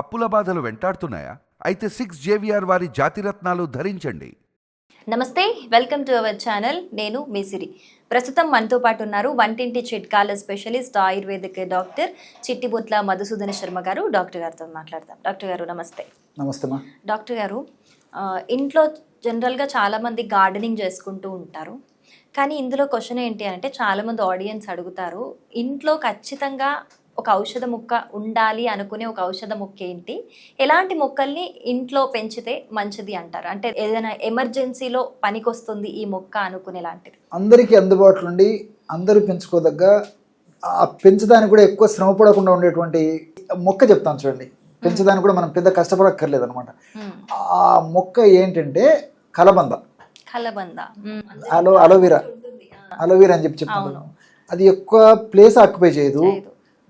అప్పుల బాధలు వెంటాడుతున్నాయా? అయితే 6JVR వారి జాతిరత్నాలు ధరించండి. నమస్తే, వెల్కమ్ టు అవర్ ఛానల్. నేను మీ సిరి. ప్రస్తుతం మనతో పాటు ఉన్నారు వంటింటి చిట్కాల స్పెషలిస్ట్ ఆయుర్వేదిక్ డాక్టర్ చిట్టిబొట్ల మధుసూదన శర్మ గారు. డాక్టర్ గారితో మాట్లాడదాం. డాక్టర్ గారు నమస్తే. నమస్తే మా. డాక్టర్ గారు, ఇంట్లో జనరల్గా చాలామంది గార్డెనింగ్ చేసుకుంటూ ఉంటారు. కానీ ఇందులో క్వశ్చన్ ఏంటి అంటే, చాలామంది ఆడియన్స్ అడుగుతారు, ఇంట్లో ఖచ్చితంగా ఒక ఔషధ మొక్క ఉండాలి అనుకునే ఒక ఔషధ మొక్క ఏంటి, ఎలాంటి మొక్కల్ని ఇంట్లో పెంచితే మంచిది అంటారు? అంటే ఏదైనా ఎమర్జెన్సీలో పనికొస్తుంది ఈ మొక్క అనుకునేలాంటిది. అందరికీ అందుబాటులో ఉండి అందరూ పెంచుకోదగ్గ, పెంచడానికి కూడా ఎక్కువ శ్రమ పడకుండా ఉండేటువంటి మొక్క చెప్తాను చూడండి. పెంచడానికి కూడా మనం పెద్ద కష్టపడక్కర్లేదు అనమాట. ఆ మొక్క ఏంటంటే కలబంద. అలోవెరా అని చెప్తాను. అది ఎక్కువ ప్లేస్ ఆక్యుపై చేయదు,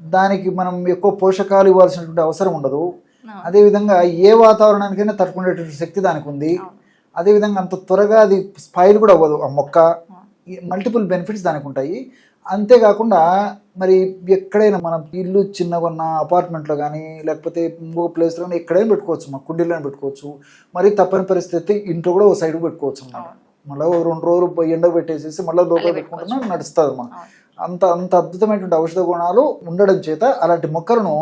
దానికి మనం ఎక్కువ పోషకాలు ఇవ్వాల్సినటువంటి అవసరం ఉండదు. అదేవిధంగా ఏ వాతావరణానికైనా తట్టుకునేటువంటి శక్తి దానికి ఉంది. అదేవిధంగా అంత త్వరగా అది స్పాయిల్ కూడా అవ్వదు ఆ మొక్క. మల్టిపుల్ బెనిఫిట్స్ దానికి ఉంటాయి. అంతేకాకుండా మరి ఎక్కడైనా మనం ఇల్లు చిన్నగా ఉన్న అపార్ట్మెంట్లో కానీ లేకపోతే ఇంకొక ప్లేస్లో కానీ ఎక్కడైనా పెట్టుకోవచ్చు, మా కుండీలో పెట్టుకోవచ్చు. మరి తప్పని పరిస్థితి ఇంట్లో కూడా ఓ సైడ్ పెట్టుకోవచ్చు అన్నమాట. మళ్ళీ 2 రోజులు ఎండ పెట్టేసేసి మళ్ళీ లోపల పెట్టుకుంటున్నా నడుస్తుంది అన్నమాట. అంత అద్భుతమైనటువంటి ఔషధ గుణాలు ఉండడం చేత అలాంటి మొక్కలను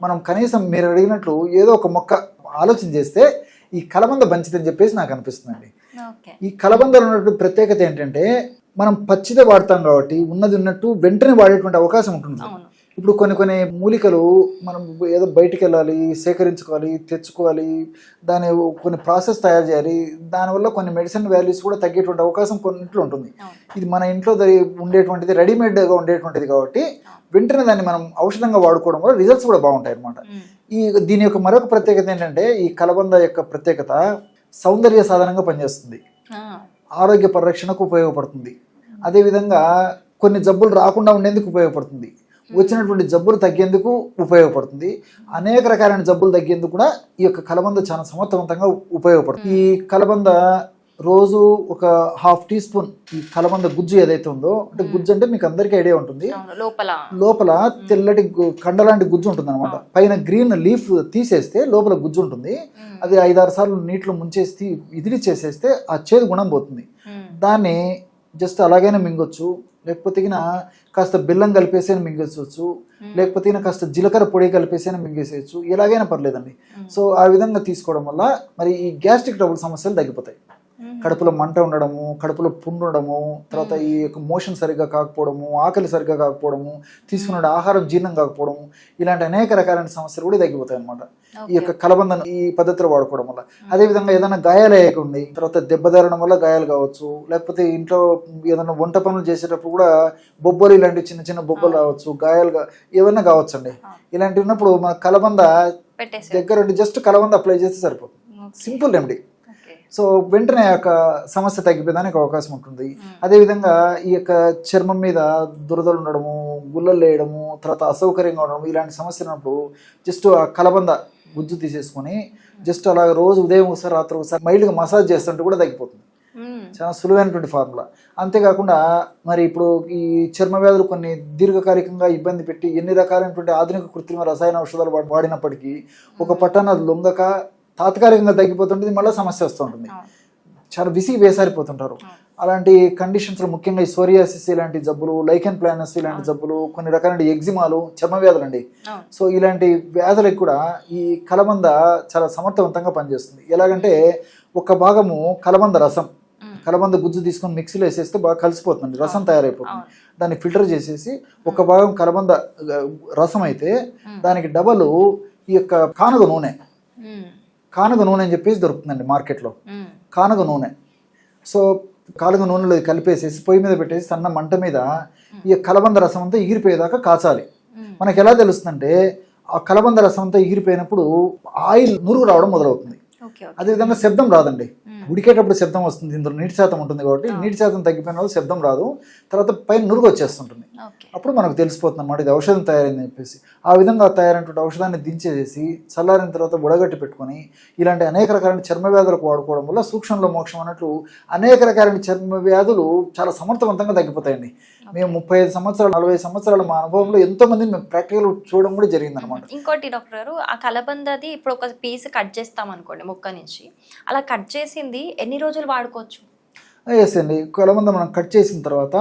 మనం కనీసం మీరు అడిగినట్లు ఏదో ఒక మొక్క ఆలోచన చేస్తే ఈ కలబంద మంచిదని చెప్పేసి నాకు అనిపిస్తుందండి. ఈ కలబందలో ఉన్నటువంటి ప్రత్యేకత ఏంటంటే, మనం పచ్చిదే వాడతాం కాబట్టి ఉన్నది ఉన్నట్టు వెంటనే వాడేటువంటి అవకాశం ఉంటుంది. ఇప్పుడు కొన్ని మూలికలు మనం ఏదో బయటికి వెళ్ళాలి, సేకరించుకోవాలి, తెచ్చుకోవాలి, దాని కొన్ని ప్రాసెస్ తయారు చేయాలి, దానివల్ల కొన్ని మెడిసిన్ వాల్యూస్ కూడా తగ్గేటువంటి అవకాశం కొన్నింట్లో ఉంటుంది. ఇది మన ఇంట్లో ఉండేటువంటిది, రెడీమేడ్గా ఉండేటువంటిది కాబట్టి వెంటనే దాన్ని మనం ఔషధంగా వాడుకోవడం వల్ల రిజల్ట్స్ కూడా బాగుంటాయి అన్నమాట. దీని యొక్క మరొక ప్రత్యేకత ఏంటంటే, ఈ కలబంద యొక్క ప్రత్యేకత సౌందర్య సాధనంగా పనిచేస్తుంది, ఆరోగ్య పరిరక్షణకు ఉపయోగపడుతుంది. అదేవిధంగా కొన్ని జబ్బులు రాకుండా ఉండేందుకు ఉపయోగపడుతుంది, వచ్చినటువంటి జబ్బులు తగ్గేందుకు ఉపయోగపడుతుంది. అనేక రకాలైన జబ్బులు తగ్గేందుకు కూడా ఈ యొక్క కలబంద చాలా సమర్థవంతంగా ఉపయోగపడుతుంది. ఈ కలబంద రోజు ఒక 1/2 టీ స్పూన్ ఈ కలబంద గుజ్జు ఏదైతే ఉందో, అంటే గుజ్జు అంటే మీకు అందరికీ ఐడియా ఉంటుంది, లోపల తెల్లటి కండలాంటి గుజ్జు ఉంటుంది అనమాట. పైన గ్రీన్ లీఫ్ తీసేస్తే లోపల గుజ్జు ఉంటుంది. అది 5-6 సార్లు నీటిలో ముంచేసి ఇదిలి చేసేస్తే ఆ చేదు గుణం పోతుంది. దాన్ని జస్ట్ అలాగైనా మింగొచ్చు, లేకపోతే కాస్త బెల్లం కలిపేసైనా మింగేసుకోవచ్చు, లేకపోతే కాస్త జీలకర్ర పొడి కలిపేసైనా మింగేసేయచ్చు, ఎలాగైనా పర్లేదండి. సో ఆ విధంగా తీసుకోవడం వల్ల మరి ఈ గ్యాస్ట్రిక్ ట్రబుల్ సమస్యలు తగ్గిపోతాయి. కడుపులో మంట ఉండడము, కడుపులో పుండు ఉండడము, తర్వాత ఈ యొక్క మోషన్ సరిగ్గా కాకపోవడము, ఆకలి సరిగ్గా కాకపోవడము, తీసుకున్న ఆహారం జీర్ణం కాకపోవడము, ఇలాంటి అనేక రకాలైన సమస్యలు కూడా తగ్గిపోతాయి అనమాట ఈ యొక్క కలబందను ఈ పద్ధతిలో వాడుకోవడం వల్ల. అదేవిధంగా ఏదైనా గాయాలు అయ్యకుండి, తర్వాత దెబ్బ తగలడం వల్ల గాయాలు కావచ్చు, లేకపోతే ఇంట్లో ఏదైనా వంట పనులు చేసేటప్పుడు కూడా బొబ్బలు, ఇలాంటి చిన్న చిన్న బొబ్బలు రావచ్చు, గాయాలు ఏమైనా కావచ్చు అండి. ఇలాంటివి ఉన్నప్పుడు మన కలబంద దగ్గర జస్ట్ కలబంద అప్లై చేస్తే సరిపోతుంది. Simple remedy. సో వెంటనే ఆ యొక్క సమస్య తగ్గిపోయేదానికి అవకాశం ఉంటుంది. అదేవిధంగా ఈ యొక్క చర్మం మీద దురదలు ఉండడము, గుల్లలు వేయడము, తర్వాత అసౌకర్యంగా ఉండడము, ఇలాంటి సమస్యలు ఉన్నప్పుడు జస్ట్ ఆ కలబంద గుజ్జు తీసేసుకొని జస్ట్ అలా రోజు ఉదయం ఒకసారి రాత్రి ఒకసారి మైల్డ్గా మసాజ్ చేస్తుంటే కూడా తగ్గిపోతుంది. చాలా సులువైనటువంటి ఫార్ములా. అంతేకాకుండా మరి ఇప్పుడు ఈ చర్మ వ్యాధులు కొన్ని దీర్ఘకాలికంగా ఇబ్బంది పెట్టి ఎన్ని రకాలైనటువంటి ఆధునిక కృత్రిమ రసాయన ఔషధాలు వాడినప్పటికీ ఒక పట్టాన అది లొంగక తాత్కాలికంగా తగ్గిపోతుంటుంది, మళ్ళీ సమస్య వస్తూ ఉంటుంది. చాలా విసిగి వేసారిపోతుంటారు. అలాంటి కండిషన్స్లో ముఖ్యంగా ఈ సోరియాసిస్ ఇలాంటి జబ్బులు, లైకెన్ ప్లానస్ ఇలాంటి జబ్బులు, కొన్ని రకాల ఎగ్జిమాలు, చర్మ వ్యాధులు అండి. సో ఇలాంటి వ్యాధులకు కూడా ఈ కలబంద చాలా సమర్థవంతంగా పనిచేస్తుంది. ఎలాగంటే ఒక భాగము కలబంద రసం, కలబంద గుజ్జు తీసుకొని మిక్సీలో వేసేస్తే బాగా కలిసిపోతుంది, రసం తయారైపోతుంది. దాన్ని ఫిల్టర్ చేసేసి ఒక భాగం కలబంద రసం అయితే దానికి డబల్ ఈ యొక్క కానుగ నూనె అని చెప్పేసి దొరుకుతుందండి మార్కెట్లో. కానుగ నూనె. సో కానుగ నూనెలో కలిపేసేసి పొయ్యి మీద పెట్టేసి సన్న మంట మీద ఈ కలబంద రసం అంతా ఎగిరిపోయేదాకా కాచాలి. మనకి ఎలా తెలుస్తుందంటే, ఆ కలబంద రసం అంతా ఎగిరిపోయినప్పుడు ఆయిల్ నురుగు రావడం మొదలవుతుంది. అదేవిధంగా శబ్దం రాదండి, ఉడికేటప్పుడు శబ్దం వస్తుంది, ఇందులో నీటి శాతం ఉంటుంది కాబట్టి నీటి శాతం తగ్గిపోయిన వల్ల శబ్దం రాదు, తర్వాత పైన నురుగు వచ్చేస్తుంటుంది. అప్పుడు మనకు తెలిసిపోతుంది అన్నమాట ఇది ఔషధం తయారైందని చెప్పేసి. ఆ విధంగా తయారైనటువంటి ఔషధాన్ని దించేసి చల్లారిన తర్వాత ఉడగట్టి పెట్టుకొని ఇలాంటి అనేక రకాలైన చర్మ వ్యాధులకు వాడుకోవడం వల్ల సూక్ష్మంలో మోక్షం అన్నట్లు అనేక రకాలైన చర్మ వ్యాధులు చాలా సమర్థవంతంగా తగ్గిపోతాయండి. మేము 35 సంవత్సరాలు 40 సంవత్సరాల మా అనుభవంలో ఎంతో మందిని మేము ప్రాక్టికల్ చూడడం కూడా జరిగింది అనమాట. ఇంకోటి డాక్టర్ గారు, ఆ కలబందది ఇప్పుడు ఒక పీస్ కట్ చేస్తాం అనుకోండి మొక్క నుంచి, అలా కట్ చేసింది ఎన్ని రోజులు వాడుకోవచ్చు? ఎస్ అండి, కలబంద మనం కట్ చేసిన తర్వాత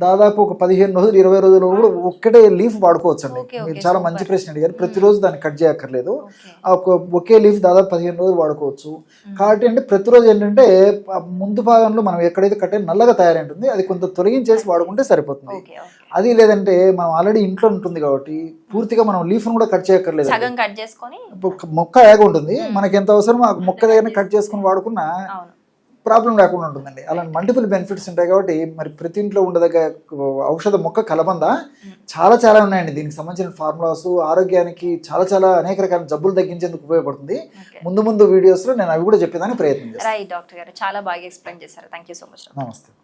దాదాపు ఒక 15 రోజులు 20 రోజులు కూడా ఒక్కటే లీఫ్ వాడుకోవచ్చు అండి. మీరు చాలా మంచి ప్రశ్న అడిగారు. ప్రతిరోజు దాన్ని కట్ చేయక్కర్లేదు. ఒకే లీఫ్ దాదాపు 15 రోజులు వాడుకోవచ్చు. కాబట్టి అంటే ప్రతిరోజు ఏంటంటే ముందు భాగంలో మనం ఎక్కడైతే కట్ అయిన నల్లగా తయారైంటుంది అది కొంత తొలగించేసి వాడుకుంటే సరిపోతుంది. అది లేదంటే మనం ఆల్రెడీ ఇంట్లో ఉంటుంది కాబట్టి పూర్తిగా మనం లీఫ్ను కూడా కట్ చేయక్కర్లేదు. సగం కట్ చేసుకొని మొక్క ఏగా ఉంటుంది, మనకి ఎంత అవసరమో ఆ మొక్క దగ్గర కట్ చేసుకుని వాడుకున్నా ప్రాబ్లం లేకుండా ఉంటుందండి. అలాంటి మల్టిపుల్ బెనిఫిట్స్ ఉంటాయి కాబట్టి మరి ప్రతి ఇంట్లో ఉండదగ్గ ఔషధ మొక్క కలబంద చాలా చాలా ఉన్నాయండి. దీనికి సంబంధించిన ఫార్ములాస్ ఆరోగ్యానికి చాలా చాలా అనేక రకాల జబ్బులు తగ్గించేందుకు ఉపయోగపడుతుంది. ముందు వీడియోస్లో నేను అవి కూడా చెప్పేదానికి ప్రయత్నం చేస్తాను. రైట్ డాక్టర్ గారు, చాలా బాగా ఎక్స్ప్లెయిన్ చేశారు. Thank you so much. నమస్తే.